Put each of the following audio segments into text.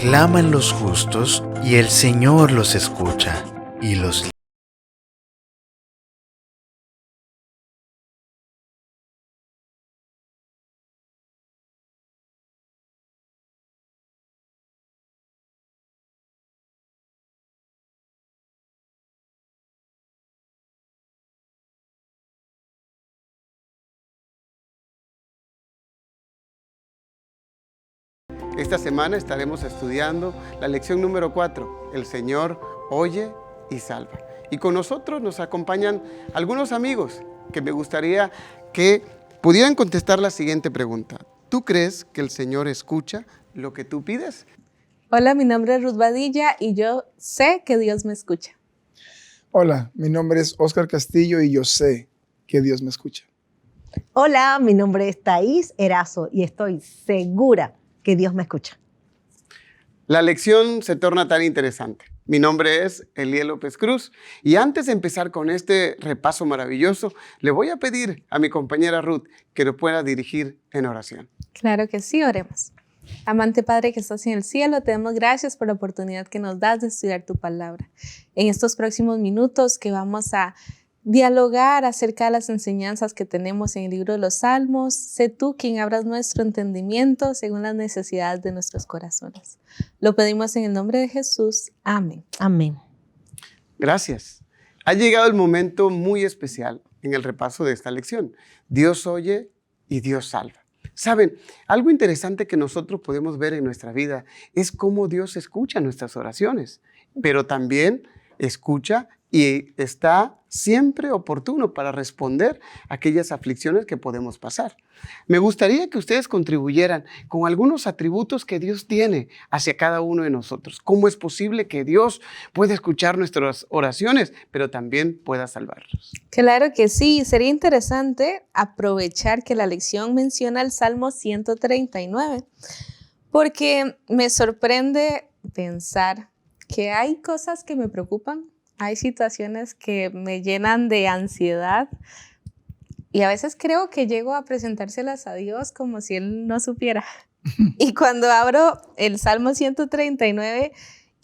Claman los justos y el Señor los escucha y los libra. Esta semana estaremos estudiando la lección número 4, El Señor oye y salva. Y con nosotros nos acompañan algunos amigos que me gustaría que pudieran contestar la siguiente pregunta. ¿Tú crees que el Señor escucha lo que tú pides? Hola, mi nombre es Ruth Badilla y yo sé que Dios me escucha. Hola, mi nombre es Oscar Castillo y yo sé que Dios me escucha. Hola, mi nombre es Thaís Erazo y estoy segura que Dios me escucha. La lección se torna tan interesante. Mi nombre es Eliel López Cruz y antes de empezar con este repaso maravilloso, le voy a pedir a mi compañera Ruth que lo pueda dirigir en oración. Claro que sí, oremos. Amante Padre que estás en el cielo, te damos gracias por la oportunidad que nos das de estudiar tu palabra. En estos próximos minutos que vamos a dialogar acerca de las enseñanzas que tenemos en el libro de los Salmos, sé tú quien abras nuestro entendimiento según las necesidades de nuestros corazones. Lo pedimos en el nombre de Jesús. Amén. Amén. Gracias. Ha llegado el momento muy especial en el repaso de esta lección. Dios oye y Dios salva. Saben, algo interesante que nosotros podemos ver en nuestra vida es cómo Dios escucha nuestras oraciones, pero también escucha y está siempre oportuno para responder a aquellas aflicciones que podemos pasar. Me gustaría que ustedes contribuyeran con algunos atributos que Dios tiene hacia cada uno de nosotros. ¿Cómo es posible que Dios pueda escuchar nuestras oraciones, pero también pueda salvarnos? Claro que sí, sería interesante aprovechar que la lección menciona el Salmo 139, porque me sorprende pensar que hay cosas que me preocupan, hay situaciones que me llenan de ansiedad y a veces creo que llego a presentárselas a Dios como si Él no supiera. Y cuando abro el Salmo 139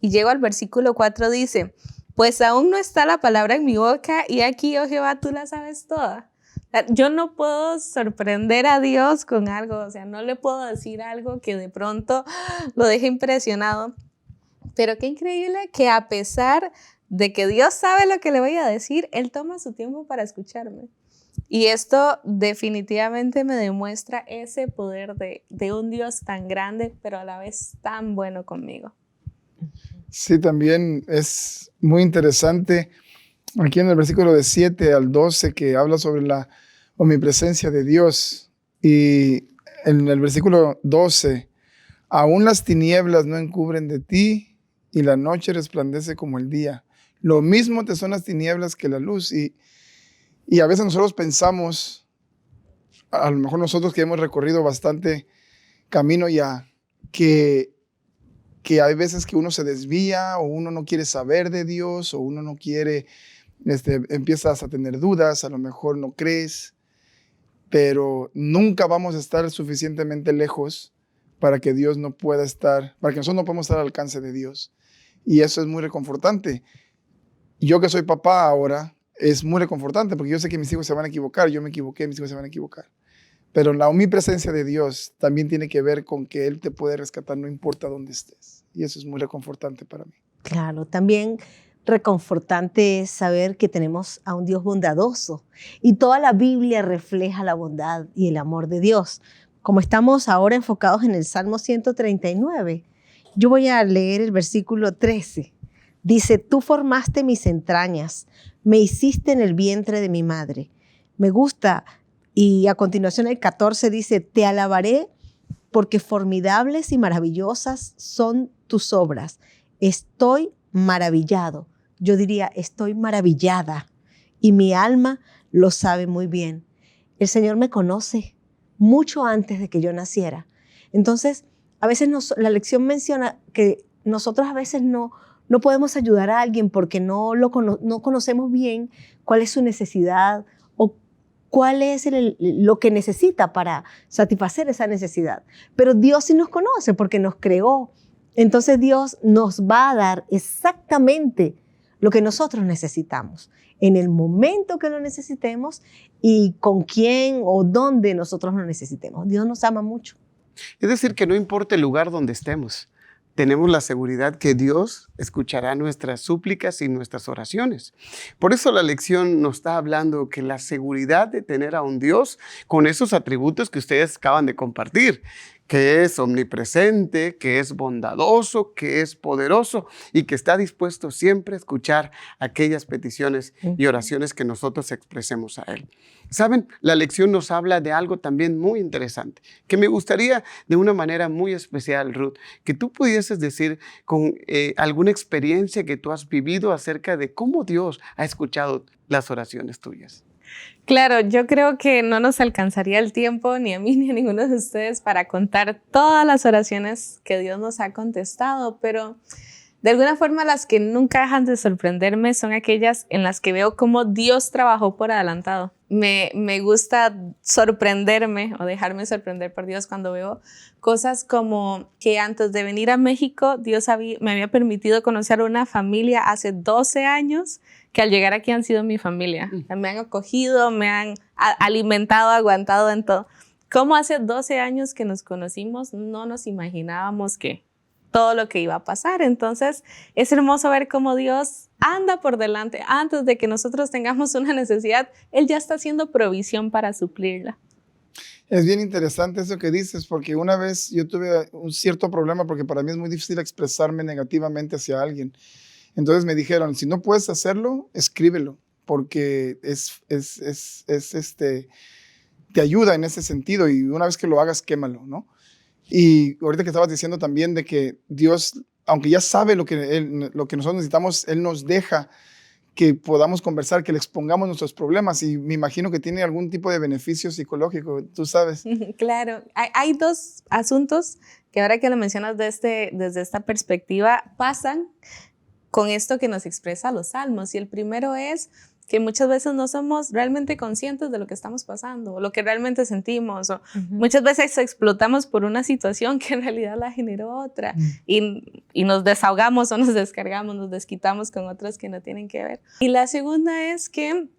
y llego al versículo 4 dice, pues aún no está la palabra en mi boca y aquí, oh Jehová, tú la sabes toda. Yo no puedo sorprender a Dios con algo, o sea, no le puedo decir algo que de pronto lo deje impresionado. Pero qué increíble que a pesar de que Dios sabe lo que le voy a decir, Él toma su tiempo para escucharme. Y esto definitivamente me demuestra ese poder de un Dios tan grande, pero a la vez tan bueno conmigo. Sí, también es muy interesante aquí en el versículo de 7 al 12 que habla sobre la omnipresencia de Dios. Y en el versículo 12, aún las tinieblas no encubren de ti y la noche resplandece como el día. Lo mismo te son las tinieblas que la luz. Y a veces nosotros pensamos, a lo mejor nosotros que hemos recorrido bastante camino ya, que hay veces que uno se desvía o uno no quiere saber de Dios o uno no quiere, empiezas a tener dudas, a lo mejor no crees, pero nunca vamos a estar suficientemente lejos para que Dios no pueda estar, para que nosotros no podamos estar al alcance de Dios. Y eso es muy reconfortante. Yo que soy papá ahora, es muy reconfortante porque yo sé que mis hijos se van a equivocar, yo me equivoqué, mis hijos se van a equivocar. Pero la omnipresencia de Dios también tiene que ver con que Él te puede rescatar no importa dónde estés. Y eso es muy reconfortante para mí. Claro, también reconfortante es saber que tenemos a un Dios bondadoso y toda la Biblia refleja la bondad y el amor de Dios. Como estamos ahora enfocados en el Salmo 139, yo voy a leer el versículo 13. Dice, tú formaste mis entrañas, me hiciste en el vientre de mi madre. Me gusta. Y a continuación el 14 dice, te alabaré porque formidables y maravillosas son tus obras. Estoy maravillado. Yo diría, estoy maravillada. Y mi alma lo sabe muy bien. El Señor me conoce mucho antes de que yo naciera. Entonces, a veces la lección menciona que nosotros a veces no podemos ayudar a alguien porque no conocemos bien cuál es su necesidad o cuál es lo que necesita para satisfacer esa necesidad. Pero Dios sí nos conoce porque nos creó Entonces Dios nos va a dar exactamente lo que nosotros necesitamos, en el momento que lo necesitemos y con quién o dónde nosotros lo necesitemos. Dios nos ama mucho. Es decir, que no importa el lugar donde estemos, tenemos la seguridad que Dios escuchará nuestras súplicas y nuestras oraciones. Por eso la lección nos está hablando que la seguridad de tener a un Dios con esos atributos que ustedes acaban de compartir, que es omnipresente, que es bondadoso, que es poderoso y que está dispuesto siempre a escuchar aquellas peticiones y oraciones que nosotros expresemos a Él. ¿Saben? La lección nos habla de algo también muy interesante, que me gustaría de una manera muy especial, Ruth, que tú pudieses decir con alguna experiencia que tú has vivido acerca de cómo Dios ha escuchado las oraciones tuyas. Claro, yo creo que no nos alcanzaría el tiempo, ni a mí ni a ninguno de ustedes, para contar todas las oraciones que Dios nos ha contestado, pero de alguna forma las que nunca dejan de sorprenderme son aquellas en las que veo cómo Dios trabajó por adelantado. Me gusta sorprenderme o dejarme sorprender por Dios cuando veo cosas como que antes de venir a México, Dios me había permitido conocer una familia hace 12 años que al llegar aquí han sido mi familia. Me han acogido, me han alimentado, aguantado en todo. Como hace 12 años que nos conocimos, no nos imaginábamos que todo lo que iba a pasar. Entonces es hermoso ver cómo Dios anda por delante. Antes de que nosotros tengamos una necesidad, Él ya está haciendo provisión para suplirla. Es bien interesante eso que dices, porque una vez yo tuve un cierto problema, porque para mí es muy difícil expresarme negativamente hacia alguien. Entonces me dijeron, si no puedes hacerlo, escríbelo, porque te ayuda en ese sentido, y una vez que lo hagas, quémalo, ¿no? Y ahorita que estabas diciendo también de que Dios, aunque ya sabe lo que nosotros necesitamos, Él nos deja que podamos conversar, que le expongamos nuestros problemas, y me imagino que tiene algún tipo de beneficio psicológico, tú sabes. Claro, hay dos asuntos que ahora que lo mencionas desde esta perspectiva pasan con esto que nos expresa los salmos, y el primero es que muchas veces no somos realmente conscientes de lo que estamos pasando o lo que realmente sentimos, o muchas veces explotamos por una situación que en realidad la generó otra y nos desahogamos o nos descargamos, nos desquitamos con otros que no tienen que ver. Y la segunda es que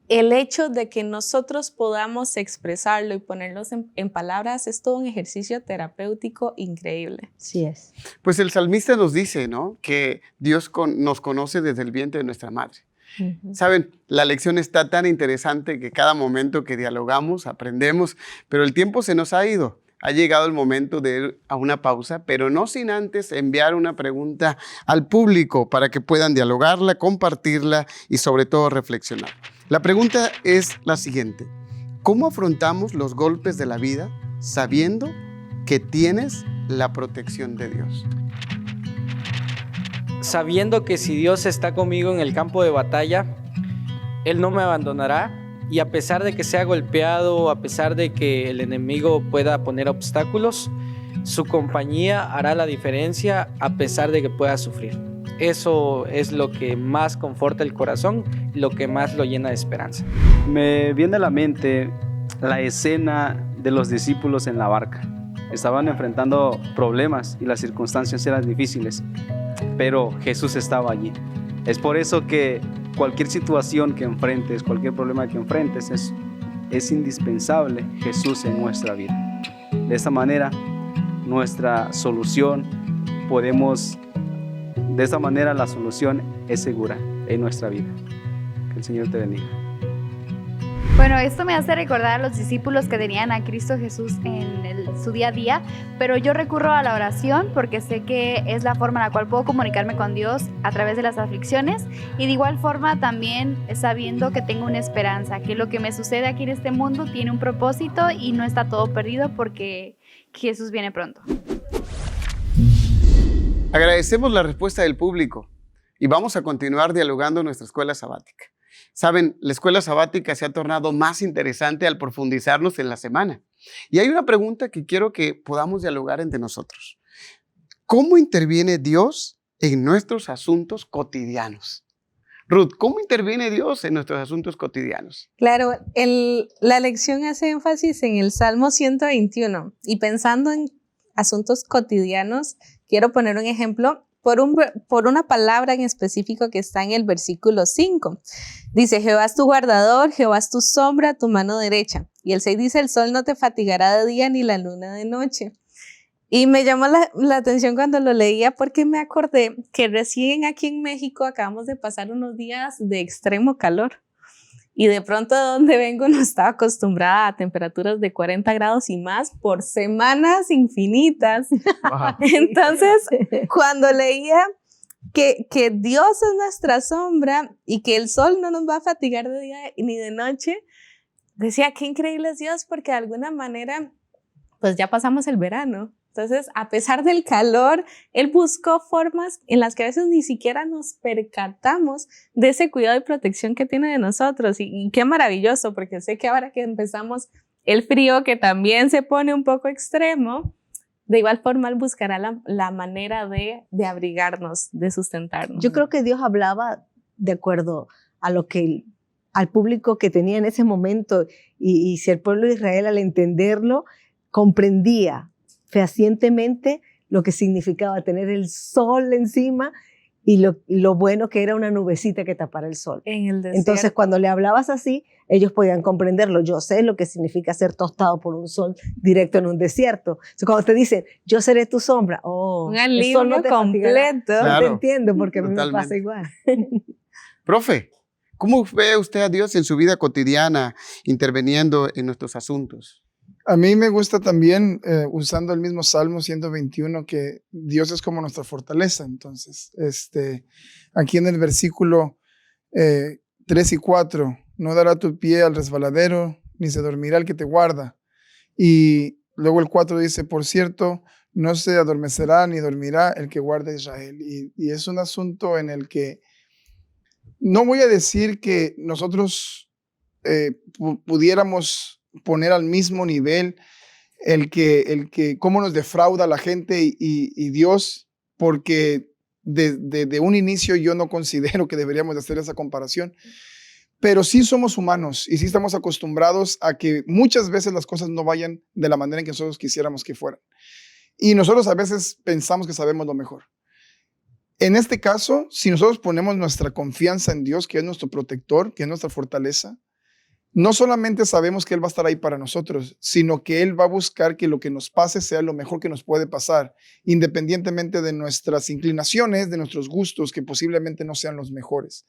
el hecho de que nosotros podamos expresarlo y ponerlos en palabras es todo un ejercicio terapéutico increíble. Sí es. Pues el salmista nos dice, ¿no?, que Dios nos conoce desde el vientre de nuestra madre. Saben, la lección está tan interesante que cada momento que dialogamos aprendemos, pero el tiempo se nos ha ido. Ha llegado el momento de ir a una pausa, pero no sin antes enviar una pregunta al público para que puedan dialogarla, compartirla y sobre todo reflexionar. La pregunta es la siguiente: ¿cómo afrontamos los golpes de la vida sabiendo que tienes la protección de Dios? Sabiendo que si Dios está conmigo en el campo de batalla, Él no me abandonará, y a pesar de que sea golpeado, a pesar de que el enemigo pueda poner obstáculos, su compañía hará la diferencia a pesar de que pueda sufrir. Eso es lo que más conforta el corazón, lo que más lo llena de esperanza. Me viene a la mente la escena de los discípulos en la barca. Estaban enfrentando problemas y las circunstancias eran difíciles, pero Jesús estaba allí. Es por eso que cualquier situación que enfrentes, cualquier problema que enfrentes, es indispensable Jesús en nuestra vida. De esta manera, nuestra solución de esta manera la solución es segura en nuestra vida. Que el Señor te bendiga. Bueno, esto me hace recordar a los discípulos que tenían a Cristo Jesús en su día a día, pero yo recurro a la oración porque sé que es la forma en la cual puedo comunicarme con Dios a través de las aflicciones, y de igual forma también sabiendo que tengo una esperanza, que lo que me sucede aquí en este mundo tiene un propósito y no está todo perdido porque Jesús viene pronto. Agradecemos la respuesta del público y vamos a continuar dialogando en nuestra escuela sabática. Saben, la escuela sabática se ha tornado más interesante al profundizarnos en la semana. Y hay una pregunta que quiero que podamos dialogar entre nosotros. ¿Cómo interviene Dios en nuestros asuntos cotidianos? Ruth, ¿cómo interviene Dios en nuestros asuntos cotidianos? Claro, la lección hace énfasis en el Salmo 121 y pensando en asuntos cotidianos, Quiero poner un ejemplo por una palabra en específico que está en el versículo 5. Dice, Jehová es tu guardador, Jehová es tu sombra, tu mano derecha. Y el 6 dice, el sol no te fatigará de día ni la luna de noche. Y me llamó la atención cuando lo leía porque me acordé que recién aquí en México acabamos de pasar unos días de extremo calor. Y de pronto de donde vengo no estaba acostumbrada a temperaturas de 40 grados y más por semanas infinitas. Wow. Entonces, cuando leía que Dios es nuestra sombra y que el sol no nos va a fatigar de día ni de noche, decía, qué increíble es Dios, porque de alguna manera, pues ya pasamos el verano. Entonces, a pesar del calor, Él buscó formas en las que a veces ni siquiera nos percatamos de ese cuidado y protección que tiene de nosotros. Y qué maravilloso, porque sé que ahora que empezamos el frío, que también se pone un poco extremo, de igual forma Él buscará la manera de abrigarnos, de sustentarnos. Yo creo que Dios hablaba de acuerdo a lo que al público que tenía en ese momento, y si el pueblo de Israel al entenderlo comprendía fehacientemente lo que significaba tener el sol encima y lo bueno que era una nubecita que tapara el sol. En el desierto. Entonces, cuando le hablabas así, ellos podían comprenderlo. Yo sé lo que significa ser tostado por un sol directo en un desierto. Entonces, cuando te dicen, yo seré tu sombra, un el sol no alivio te fatigará. completo. Claro. Te entiendo, porque a mí me Totalmente. pasa igual. Profe, ¿cómo ve usted a Dios en su vida cotidiana interviniendo en nuestros asuntos? A mí me gusta también, usando el mismo Salmo 121, que Dios es como nuestra fortaleza. Entonces, aquí en el versículo 3 y 4, no dará tu pie al resbaladero, ni se dormirá el que te guarda. Y luego el 4 dice, por cierto, no se adormecerá ni dormirá el que guarda a Israel. Y es un asunto en el que no voy a decir que nosotros pudiéramos poner al mismo nivel el que cómo nos defrauda la gente y Dios, porque de un inicio yo no considero que deberíamos de hacer esa comparación, pero sí somos humanos y sí estamos acostumbrados a que muchas veces las cosas no vayan de la manera en que nosotros quisiéramos que fueran. Y nosotros a veces pensamos que sabemos lo mejor. En este caso, si nosotros ponemos nuestra confianza en Dios, que es nuestro protector, que es nuestra fortaleza, no solamente sabemos que Él va a estar ahí para nosotros, sino que Él va a buscar que lo que nos pase sea lo mejor que nos puede pasar, independientemente de nuestras inclinaciones, de nuestros gustos, que posiblemente no sean los mejores.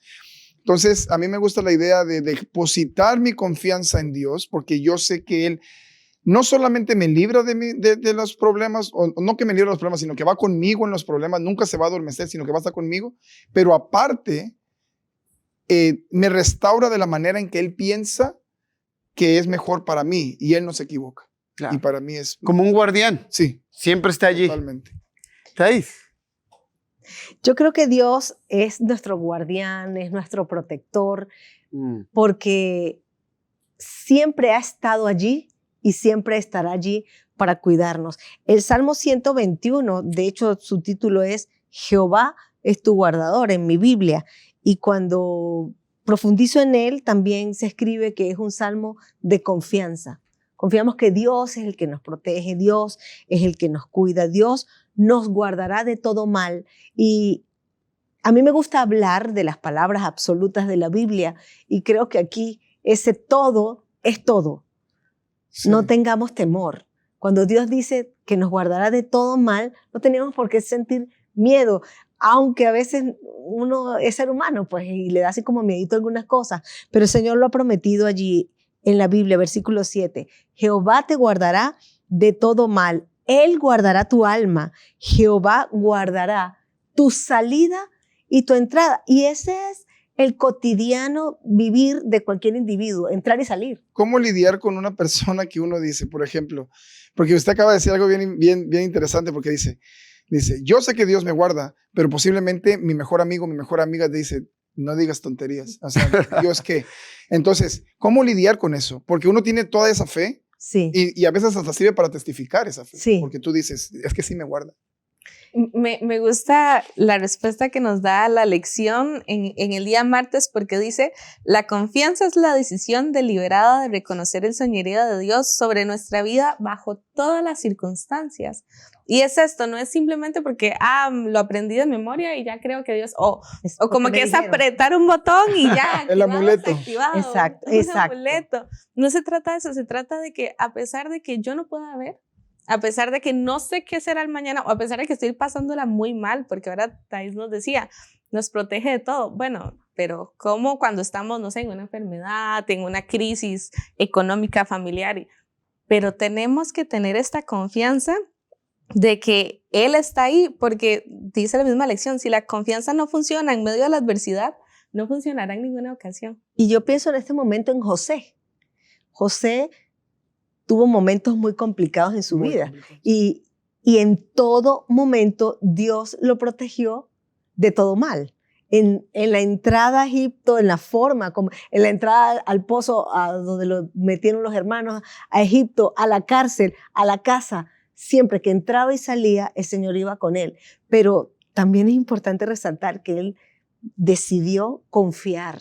Entonces, a mí me gusta la idea de depositar mi confianza en Dios, porque yo sé que Él no solamente me libra de los problemas, o no que me libra de los problemas, sino que va conmigo en los problemas, nunca se va a adormecer, sino que va a estar conmigo, pero aparte, me restaura de la manera en que Él piensa que es mejor para mí y Él no se equivoca. Claro. Y para mí es... Como un guardián, Sí, siempre está allí. totalmente. Thais. Yo creo que Dios es nuestro guardián, es nuestro protector, porque siempre ha estado allí y siempre estará allí para cuidarnos. El Salmo 121, de hecho, su título es Jehová es tu guardador en mi Biblia. Y cuando profundizo en él, también se escribe que es un salmo de confianza. Confiamos que Dios es el que nos protege, Dios es el que nos cuida, Dios nos guardará de todo mal. Y a mí me gusta hablar de las palabras absolutas de la Biblia y creo que aquí ese todo es todo. Sí. No tengamos temor. Cuando Dios dice que nos guardará de todo mal, no tenemos por qué sentir miedo, aunque a veces uno es ser humano, pues, y le da así como miedito algunas cosas, pero el Señor lo ha prometido allí en la Biblia, versículo 7. Jehová te guardará de todo mal. Él guardará tu alma. Jehová guardará tu salida y tu entrada. Y ese es el cotidiano vivir de cualquier individuo, entrar y salir. ¿Cómo lidiar con una persona que uno dice, por ejemplo, porque usted acaba de decir algo bien interesante, porque dice, yo sé que Dios me guarda, pero posiblemente mi mejor amigo, mi mejor amiga dice, no digas tonterías, o sea, Dios qué. Entonces, ¿cómo lidiar con eso? Porque uno tiene toda esa fe Sí. y a veces hasta sirve para testificar esa fe, Sí. porque tú dices, es que sí me guarda. Me gusta la respuesta que nos da la lección en el día martes, porque dice, la confianza es la decisión deliberada de reconocer el señorío de Dios sobre nuestra vida bajo todas las circunstancias. Y es esto, no es simplemente porque, lo aprendí de memoria y ya creo que Dios, o como que es apretar un botón y ya. El amuleto. Activado, Exacto, un exacto. amuleto. No se trata de eso, se trata de que a pesar de que yo no pueda ver, a pesar de que no sé qué será el mañana, o a pesar de que estoy pasándola muy mal, porque ahora Thais nos decía, nos protege de todo. Bueno, pero ¿cómo cuando estamos, no sé, en una enfermedad, en una crisis económica, familiar? Pero tenemos que tener esta confianza de que Él está ahí, porque dice la misma lección, si la confianza no funciona en medio de la adversidad, no funcionará en ninguna ocasión. Y yo pienso en este momento en José. José tuvo momentos muy complicados en su vida y en todo momento Dios lo protegió de todo mal. En la entrada a Egipto, en la forma, como en la entrada al pozo donde lo metieron los hermanos, a Egipto, a la cárcel, a la casa, siempre que entraba y salía, el Señor iba con él. Pero también es importante resaltar que él decidió confiar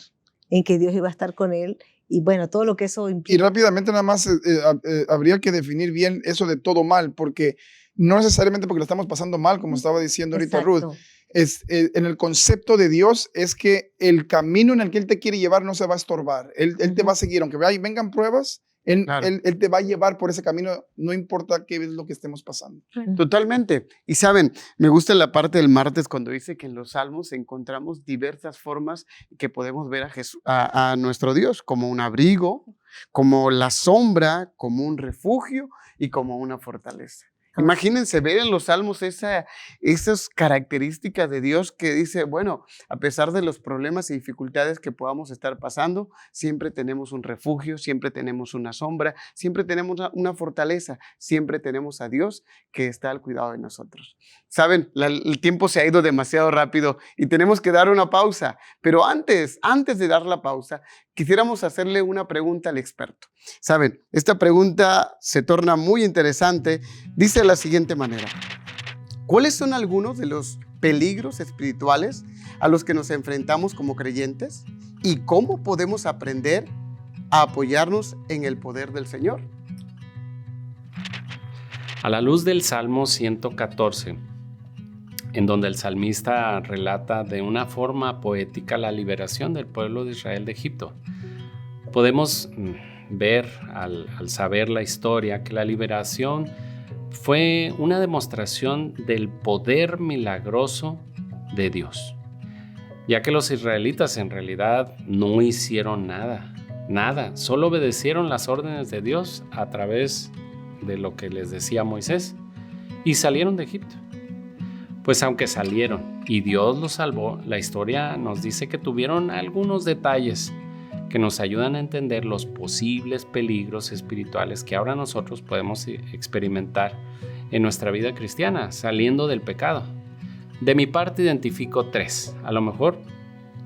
en que Dios iba a estar con él. Y bueno, todo lo que eso implica. Y rápidamente nada más habría que definir bien eso de todo mal, porque no necesariamente porque lo estamos pasando mal, como estaba diciendo ahorita Exacto. Ruth. En el concepto de Dios es que el camino en el que Él te quiere llevar no se va a estorbar. Él te va a seguir, aunque vengan pruebas, Claro. él te va a llevar por ese camino, no importa qué es lo que estemos pasando. Totalmente. Y saben, me gusta la parte del martes cuando dice que en los Salmos encontramos diversas formas que podemos ver a nuestro Dios, como un abrigo, como la sombra, como un refugio y como una fortaleza. Imagínense ver en los Salmos esas características de Dios que dice, bueno, a pesar de los problemas y dificultades que podamos estar pasando, siempre tenemos un refugio, siempre tenemos una sombra, siempre tenemos una fortaleza, siempre tenemos a Dios que está al cuidado de nosotros. Saben, el tiempo se ha ido demasiado rápido y tenemos que dar una pausa, pero antes de dar la pausa, quisiéramos hacerle una pregunta al experto. Saben, esta pregunta se torna muy interesante. Dice de la siguiente manera: ¿cuáles son algunos de los peligros espirituales a los que nos enfrentamos como creyentes? ¿Y cómo podemos aprender a apoyarnos en el poder del Señor? A la luz del Salmo 114, en donde el salmista relata de una forma poética la liberación del pueblo de Israel de Egipto, podemos ver al saber la historia que la liberación fue una demostración del poder milagroso de Dios, ya que los israelitas en realidad no hicieron nada, solo obedecieron las órdenes de Dios a través de lo que les decía Moisés y salieron de Egipto. Pues aunque salieron y Dios los salvó, la historia nos dice que tuvieron algunos detalles que nos ayudan a entender los posibles peligros espirituales que ahora nosotros podemos experimentar en nuestra vida cristiana, saliendo del pecado. De mi parte identifico 3. A lo mejor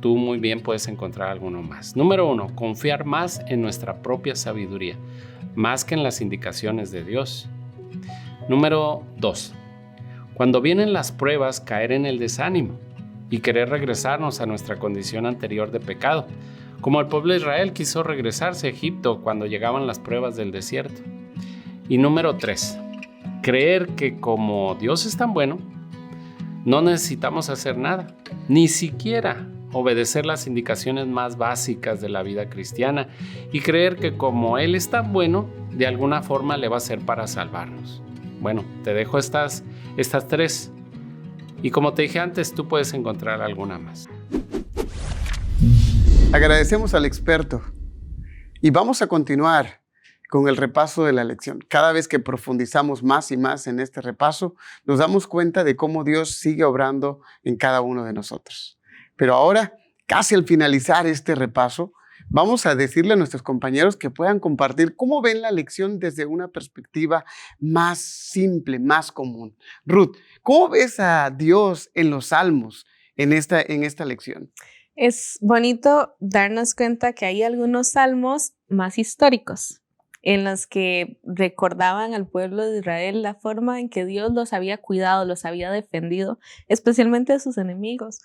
tú muy bien puedes encontrar alguno más. Número 1, confiar más en nuestra propia sabiduría, más que en las indicaciones de Dios. Número 2, cuando vienen las pruebas, caer en el desánimo y querer regresarnos a nuestra condición anterior de pecado, como el pueblo de Israel quiso regresarse a Egipto cuando llegaban las pruebas del desierto. Y número 3, creer que como Dios es tan bueno, no necesitamos hacer nada, ni siquiera obedecer las indicaciones más básicas de la vida cristiana, y creer que como Él es tan bueno, de alguna forma le va a ser para salvarnos. Bueno, te dejo estas 3, y como te dije antes, tú puedes encontrar alguna más. Agradecemos al experto y vamos a continuar con el repaso de la lección. Cada vez que profundizamos más y más en este repaso, nos damos cuenta de cómo Dios sigue obrando en cada uno de nosotros. Pero ahora, casi al finalizar este repaso, vamos a decirle a nuestros compañeros que puedan compartir cómo ven la lección desde una perspectiva más simple, más común. Ruth, ¿cómo ves a Dios en los Salmos en esta lección? Es bonito darnos cuenta que hay algunos salmos más históricos en los que recordaban al pueblo de Israel la forma en que Dios los había cuidado, los había defendido, especialmente de sus enemigos.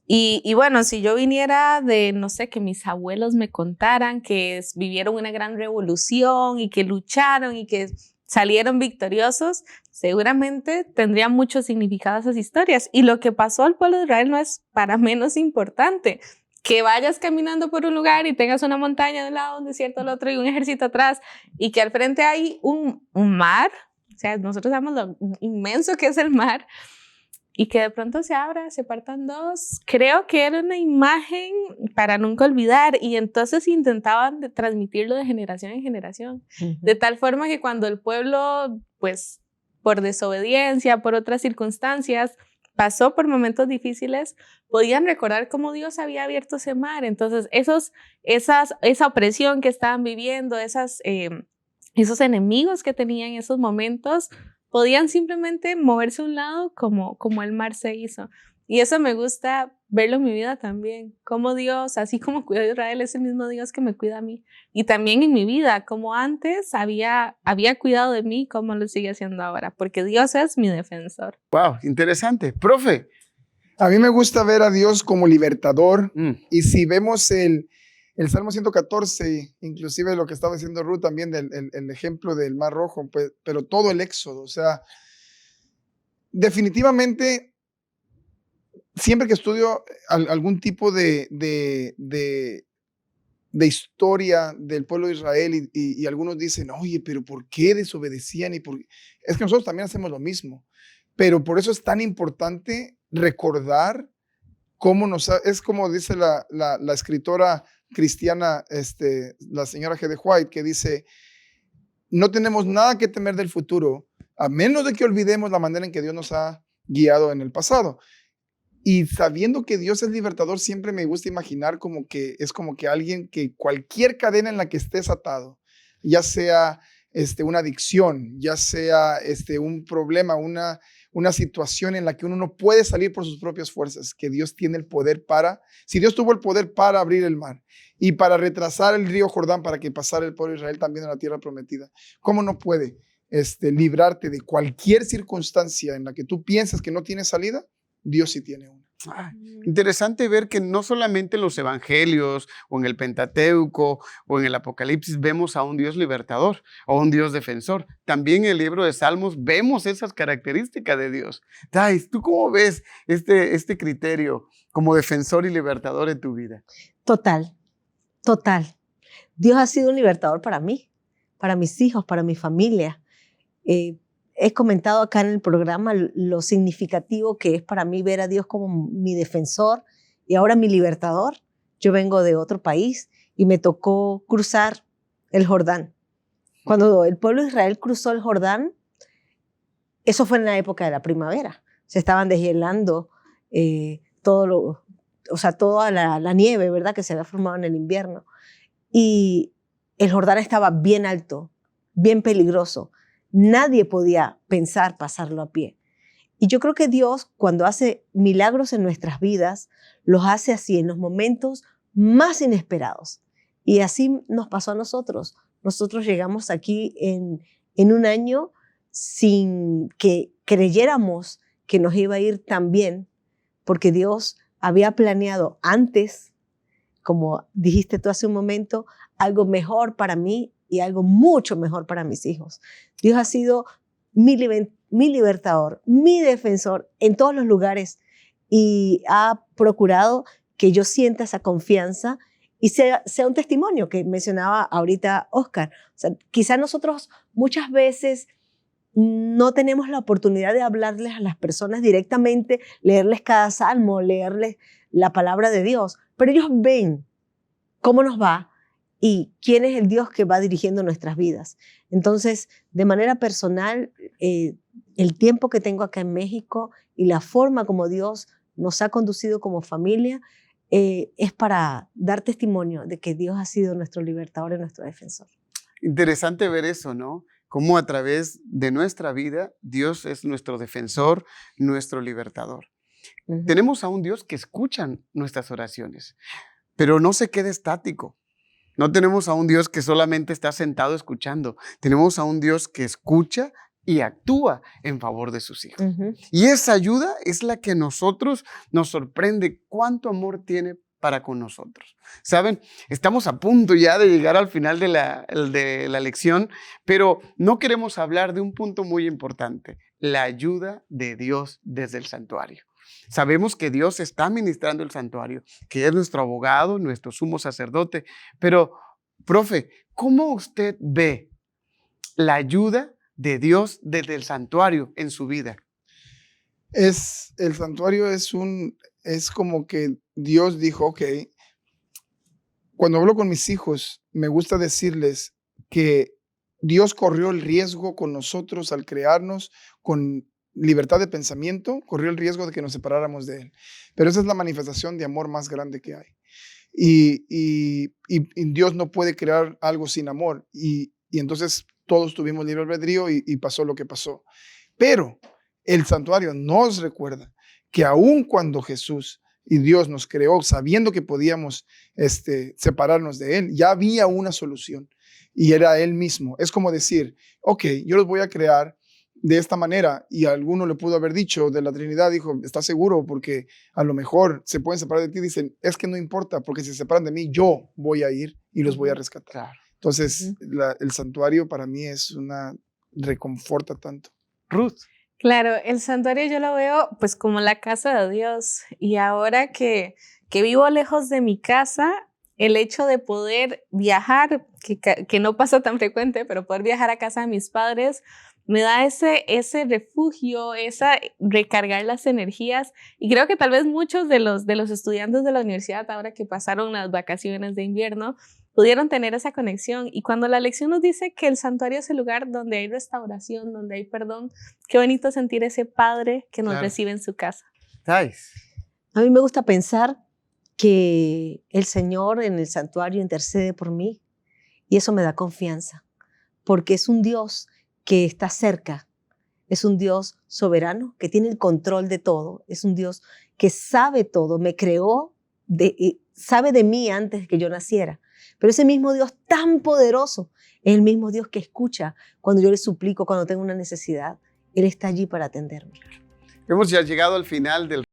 Y bueno, si yo viniera de, no sé, que mis abuelos me contaran que vivieron una gran revolución y que lucharon y que salieron victoriosos, seguramente tendrían mucho significado esas historias. Y lo que pasó al pueblo de Israel no es para menos importante. Que vayas caminando por un lugar y tengas una montaña de un lado, un desierto del otro y un ejército atrás, y que al frente hay un mar, o sea, nosotros sabemos lo inmenso que es el mar, y que de pronto se abra, se partan dos. Creo que era una imagen para nunca olvidar, y entonces intentaban transmitirlo de generación en generación, de tal forma que cuando el pueblo, pues, por desobediencia, por otras circunstancias, pasó por momentos difíciles, podían recordar cómo Dios había abierto ese mar. Entonces, esa opresión que estaban viviendo, esos enemigos que tenían en esos momentos, podían simplemente moverse a un lado como el mar se hizo. Y eso me gusta verlo en mi vida también. Como Dios, así como cuida a Israel, es el mismo Dios que me cuida a mí. Y también en mi vida, como antes había cuidado de mí, como lo sigue haciendo ahora. Porque Dios es mi defensor. Wow, interesante. Profe. A mí me gusta ver a Dios como libertador. Y si vemos el Salmo 114, inclusive lo que estaba diciendo Ruth también, el ejemplo del Mar Rojo, pues, pero todo el Éxodo, o sea, definitivamente, siempre que estudio algún tipo de historia del pueblo de Israel y algunos dicen, oye, pero ¿por qué desobedecían? Es que nosotros también hacemos lo mismo, pero por eso es tan importante recordar cómo es como dice la escritora cristiana, la señora G. de White, que dice, no tenemos nada que temer del futuro, a menos de que olvidemos la manera en que Dios nos ha guiado en el pasado. Y sabiendo que Dios es libertador, siempre me gusta imaginar como que es como que alguien que cualquier cadena en la que estés atado, ya sea una adicción, ya sea un problema, una situación en la que uno no puede salir por sus propias fuerzas, que Dios tiene el poder si Dios tuvo el poder para abrir el mar y para retrasar el río Jordán para que pasara el pueblo de Israel también en la tierra prometida, ¿cómo no puede librarte de cualquier circunstancia en la que tú piensas que no tienes salida? Dios sí tiene una. Interesante ver que no solamente en los evangelios o en el Pentateuco o en el Apocalipsis vemos a un Dios libertador o un Dios defensor. También en el libro de Salmos vemos esas características de Dios. Thais, ¿tú cómo ves este criterio como defensor y libertador en tu vida? Total. Dios ha sido un libertador para mí, para mis hijos, para mi familia. He comentado acá en el programa lo significativo que es para mí ver a Dios como mi defensor y ahora mi libertador. Yo vengo de otro país y me tocó cruzar el Jordán. Cuando el pueblo de Israel cruzó el Jordán, eso fue en la época de la primavera. Se estaban deshielando toda la nieve, ¿verdad?, que se había formado en el invierno. Y el Jordán estaba bien alto, bien peligroso. Nadie podía pensar pasarlo a pie. Y yo creo que Dios, cuando hace milagros en nuestras vidas, los hace así, en los momentos más inesperados. Y así nos pasó a nosotros. Nosotros llegamos aquí en un año sin que creyéramos que nos iba a ir tan bien, porque Dios había planeado antes, como dijiste tú hace un momento, algo mejor para mí y algo mucho mejor para mis hijos. Dios ha sido mi libertador, mi defensor en todos los lugares y ha procurado que yo sienta esa confianza y sea un testimonio que mencionaba ahorita Oscar. O sea, quizá nosotros muchas veces no tenemos la oportunidad de hablarles a las personas directamente, leerles cada salmo, leerles la palabra de Dios, pero ellos ven cómo nos va y quién es el Dios que va dirigiendo nuestras vidas. Entonces, de manera personal, el tiempo que tengo acá en México y la forma como Dios nos ha conducido como familia es para dar testimonio de que Dios ha sido nuestro libertador y nuestro defensor. Interesante ver eso, ¿no? Cómo a través de nuestra vida Dios es nuestro defensor, nuestro libertador. Tenemos a un Dios que escucha nuestras oraciones, pero no se queda estático. No tenemos a un Dios que solamente está sentado escuchando. Tenemos a un Dios que escucha y actúa en favor de sus hijos. Y esa ayuda es la que a nosotros nos sorprende cuánto amor tiene para con nosotros. ¿Saben? Estamos a punto ya de llegar al final de la lección, pero no queremos hablar de un punto muy importante, la ayuda de Dios desde el santuario. Sabemos que Dios está ministrando el santuario, que es nuestro abogado, nuestro sumo sacerdote, pero, profe, ¿cómo usted ve la ayuda de Dios desde el santuario en su vida? El santuario es como que Dios dijo, ok, cuando hablo con mis hijos, me gusta decirles que Dios corrió el riesgo con nosotros al crearnos con libertad de pensamiento, corrió el riesgo de que nos separáramos de Él. Pero esa es la manifestación de amor más grande que hay. Y Dios no puede crear algo sin amor. Y entonces todos tuvimos libre albedrío y pasó lo que pasó. Pero el santuario nos recuerda que aun cuando Jesús y Dios nos creó sabiendo que podíamos separarnos de Él, ya había una solución y era Él mismo. Es como decir, ok, yo los voy a crear de esta manera, y a alguno le pudo haber dicho de la Trinidad, dijo, ¿estás seguro? Porque a lo mejor se pueden separar de ti. Dicen, es que no importa, porque si se separan de mí, yo voy a ir y los voy a rescatar. Claro. Entonces, el santuario para mí reconforta tanto. Ruth. Claro, el santuario yo lo veo pues como la casa de Dios, y ahora que vivo lejos de mi casa, el hecho de poder viajar, que no pasa tan frecuente, pero poder viajar a casa de mis padres, me da ese refugio, recargar las energías, y creo que tal vez muchos de los estudiantes de la universidad, ahora que pasaron las vacaciones de invierno, pudieron tener esa conexión. Y cuando la lección nos dice que el santuario es el lugar donde hay restauración, donde hay perdón, qué bonito sentir ese Padre que nos recibe en su casa. Thais. A mí me gusta pensar que el Señor en el santuario intercede por mí, y eso me da confianza, porque es un Dios que está cerca, es un Dios soberano que tiene el control de todo, es un Dios que sabe todo, me creó, sabe de mí antes de que yo naciera, pero ese mismo Dios tan poderoso es el mismo Dios que escucha cuando yo le suplico, cuando tengo una necesidad. Él está allí para atenderme. Hemos ya llegado al final del